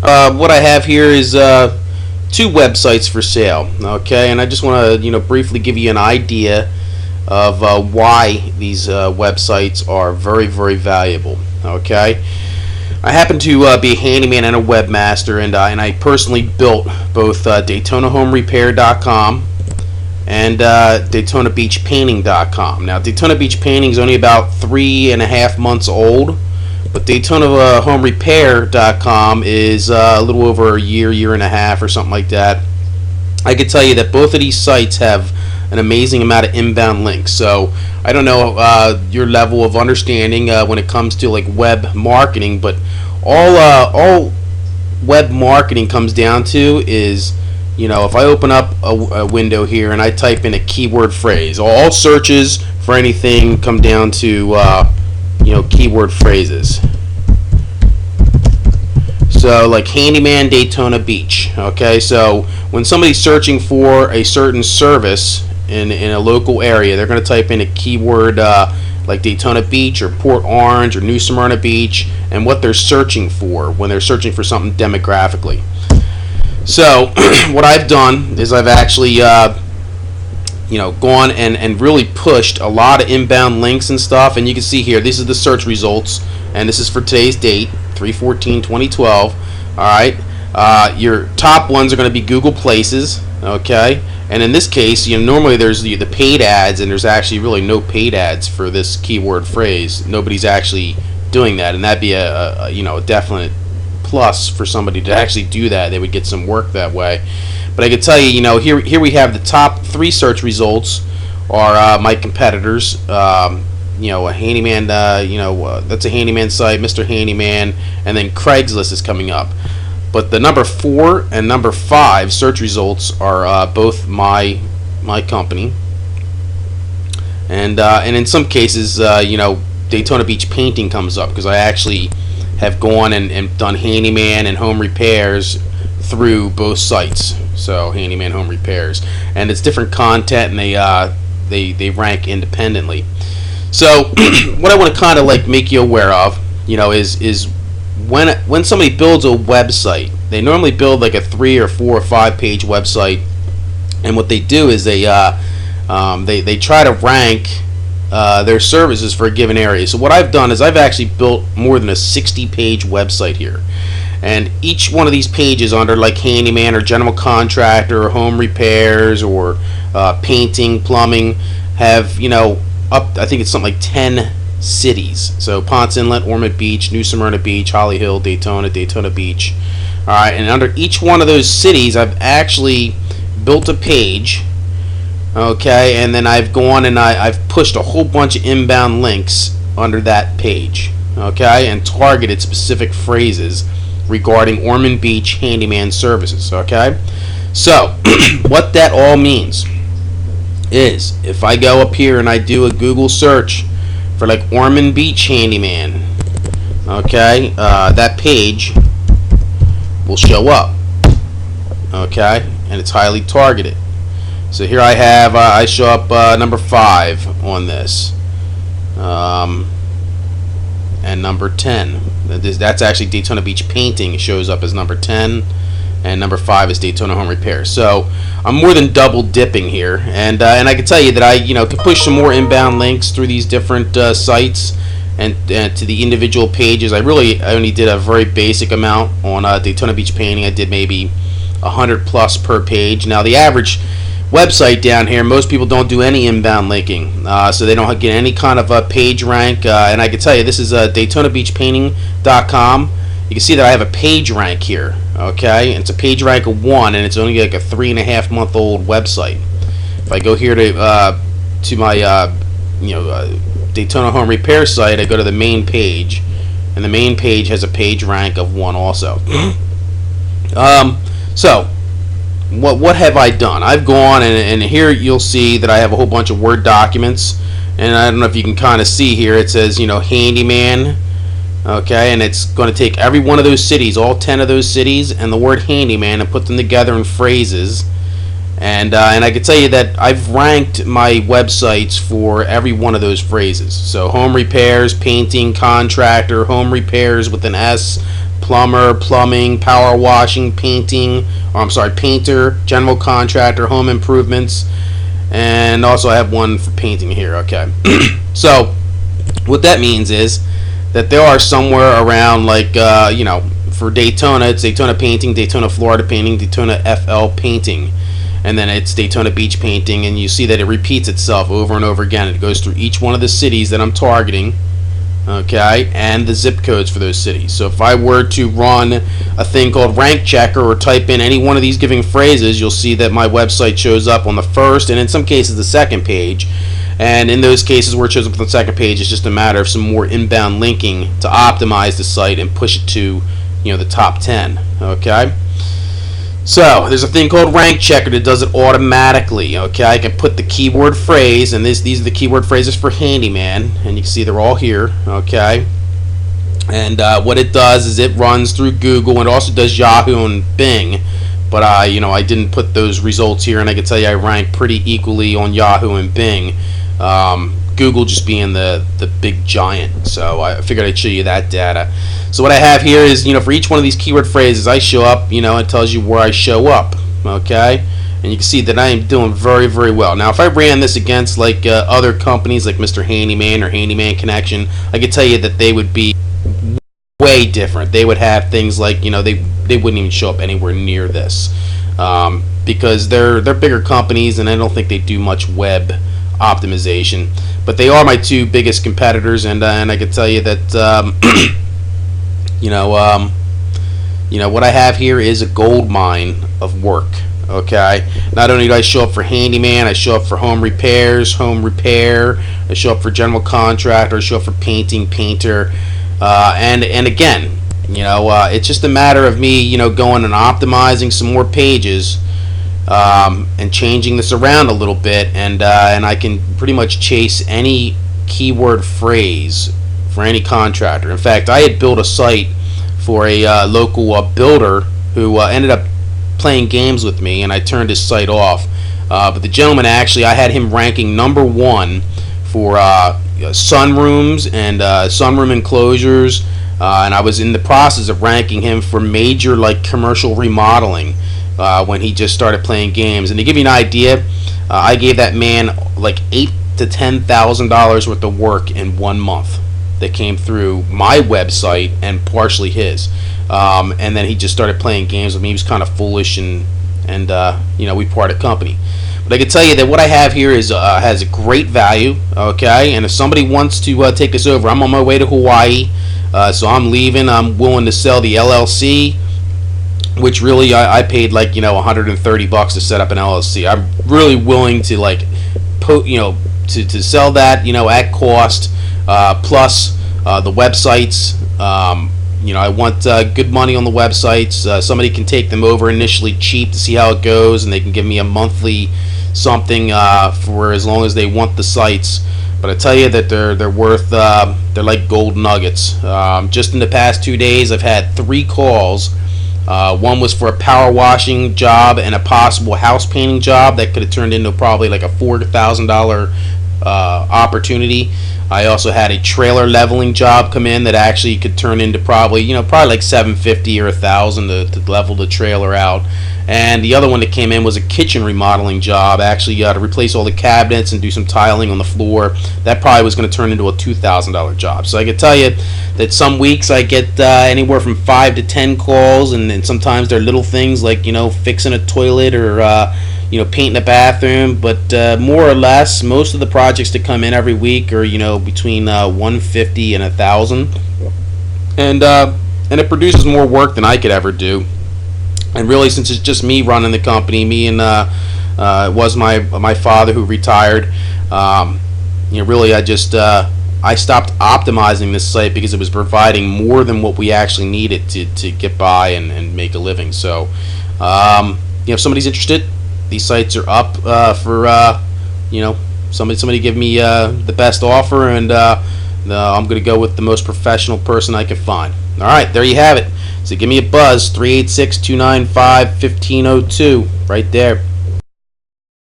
What I have here is two websites for sale. Okay, and I just want to briefly give you an idea of why these websites are very valuable. Okay, I happen to be a handyman and a webmaster, and I personally built both DaytonaHomeRepair.com and DaytonaBeachPainting.com. Now, Daytona Beach Painting is only about 3.5 months old, but DaytonaHomeRepair.com is a little over a year and a half, or something like that. I can tell you that both of these sites have an amazing amount of inbound links. So I don't know your level of understanding when it comes to like web marketing, but all web marketing comes down to is, if I open up a window here and I type in a keyword phrase, all searches for anything come down to keyword phrases. So like handyman Daytona Beach. Okay, so when somebody's searching for a certain service in a local area, they're going to type in a keyword like Daytona Beach or Port Orange or New Smyrna Beach, and what they're searching for when they're searching for something demographically. So what I've done is I've actually gone and really pushed a lot of inbound links and stuff, and you can see here, these are the search results, and this is for today's date, 3/14/2012. Alright, your top ones are going to be Google Places, okay, and in this case, normally there's the paid ads, and there's actually really no paid ads for this keyword phrase. Nobody's actually doing that, and that'd be a definite plus for somebody to actually do that. They would get some work that way. But I can tell you, here we have the top 3 search results are my competitors. A handyman, that's a handyman site, Mr. Handyman, and then Craigslist is coming up. But the number 4 and number 5 search results are both my company, and in some cases, Daytona Beach Painting comes up because I actually have gone and done handyman and home repairs through both sites. So handyman home repairs, and it's different content, and they rank independently. So what I want to kind of like make you aware of, is when somebody builds a website, they normally build like a 3 or 4 or 5 page website, and what they do is they try to rank their services for a given area. So what I've done is I've actually built more than a 60-page website here, and each one of these pages under like handyman or general contractor or home repairs or painting, plumbing, have up, I think it's something like 10 cities. So Ponce Inlet, Ormond Beach, New Smyrna Beach, Holly Hill, Daytona Beach. Alright, and under each one of those cities I've actually built a page. Okay, and then I've gone and I've pushed a whole bunch of inbound links under that page, okay, and targeted specific phrases regarding Ormond Beach handyman services, okay? So, what that all means is, if I go up here and I do a Google search for like Ormond Beach handyman, okay, that page will show up, okay, and it's highly targeted. So here I have, I show up number 5 on this, and number 10. That's actually Daytona Beach Painting. It shows up as number 10, and number 5 is Daytona Home Repair. So I'm more than double dipping here, and I can tell you that I can push some more inbound links through these different sites and to the individual pages. I only did a very basic amount on Daytona Beach Painting. I did maybe 100 plus per page. Now the average website down here, most people don't do any inbound linking, so they don't get any kind of a page rank, and I can tell you this is DaytonaBeachPainting.com. You can see that I have a page rank here, okay, and it's a page rank of 1, and it's only like a 3.5-month-old website. If I go here to my Daytona Home Repair site, I go to the main page, and the main page has a page rank of 1 also. So what have I done? I've gone and here you'll see that I have a whole bunch of Word documents, and I don't know if you can kind of see here, it says handyman, okay, and it's going to take every one of those cities, all 10 of those cities, and the word handyman, and put them together in phrases, And I can tell you that I've ranked my websites for every one of those phrases. So home repairs, painting, contractor, home repairs with an S, plumber, plumbing, power washing, painting, or I'm sorry, painter, general contractor, home improvements, and also I have one for painting here. Okay. So what that means is that there are somewhere around like for Daytona, it's Daytona painting, Daytona Florida painting, Daytona FL painting, and then it's Daytona Beach painting, and you see that it repeats itself over and over again. It goes through each one of the cities that I'm targeting, okay, and the zip codes for those cities. So if I were to run a thing called rank checker or type in any one of these giving phrases, you'll see that my website shows up on the first and in some cases the second page. And in those cases where it shows up on the second page, it's just a matter of some more inbound linking to optimize the site and push it to the top 10. Okay. So there's a thing called rank checker that does it automatically. Okay, I can put the keyword phrase, and these are the keyword phrases for handyman, and you can see they're all here. Okay, and what it does is it runs through Google, and it also does Yahoo and Bing. But I didn't put those results here, and I can tell you I rank pretty equally on Yahoo and Bing. Google just being the big giant. So I figured I'd show you that data. So what I have here is, for each one of these keyword phrases, I show up, it tells you where I show up, okay? And you can see that I am doing very, very well. Now, if I ran this against, like, other companies like Mr. Handyman or Handyman Connection, I could tell you that they would be way different. They would have things like, they wouldn't even show up anywhere near this. Because they're bigger companies, and I don't think they do much web optimization. But they are my two biggest competitors, and I can tell you that what I have here is a gold mine of work. Okay, not only do I show up for handyman, I show up for home repairs, home repair, I show up for general contractor, I show up for painting, painter, and again, it's just a matter of me going and optimizing some more pages. And changing this around a little bit, and I can pretty much chase any keyword phrase for any contractor. In fact, I had built a site for a local builder who ended up playing games with me, and I turned his site off. But the gentleman, actually, I had him ranking #1 for sunrooms and sunroom enclosures, and I was in the process of ranking him for major commercial remodeling. When he just started playing games. And to give you an idea, I gave that man like $8,000 to $10,000 worth of work in 1 month that came through my website and partially his. And then he just started playing games with me. He was kind of foolish, and we parted company. But I can tell you that what I have here is has a great value. Okay, and if somebody wants to take this over, I'm on my way to Hawaii, so I'm leaving. I'm willing to sell the LLC. Which really I paid $130 to set up an LLC. I'm really willing to to sell that at cost, plus the websites. I want good money on the websites. Somebody can take them over initially cheap to see how it goes, and they can give me a monthly something for as long as they want the sites. But I tell you that they're worth they're like gold nuggets. Just in the past 2 days, I've had 3 calls. One was for a power washing job and a possible house painting job that could have turned into probably like a $4,000 opportunity. I also had a trailer leveling job come in that actually could turn into probably like $750 or $1,000 to level the trailer out. And the other one that came in was a kitchen remodeling job, actually to replace all the cabinets and do some tiling on the floor. That probably was going to turn into a $2,000 job. So I can tell you that some weeks I get anywhere from 5 to 10 calls, and sometimes they're little things like fixing a toilet or painting a bathroom. But more or less, most of the projects that come in every week are between 150 and 1,000, and it produces more work than I could ever do. And really, since it's just me running the company, me and it was my father who retired. Really, I stopped optimizing this site because it was providing more than what we actually needed to get by and make a living. So, if somebody's interested, these sites are up for somebody give me the best offer, and I'm going to go with the most professional person I can find. All right, there you have it. So give me a buzz, 386-295-1502, right there.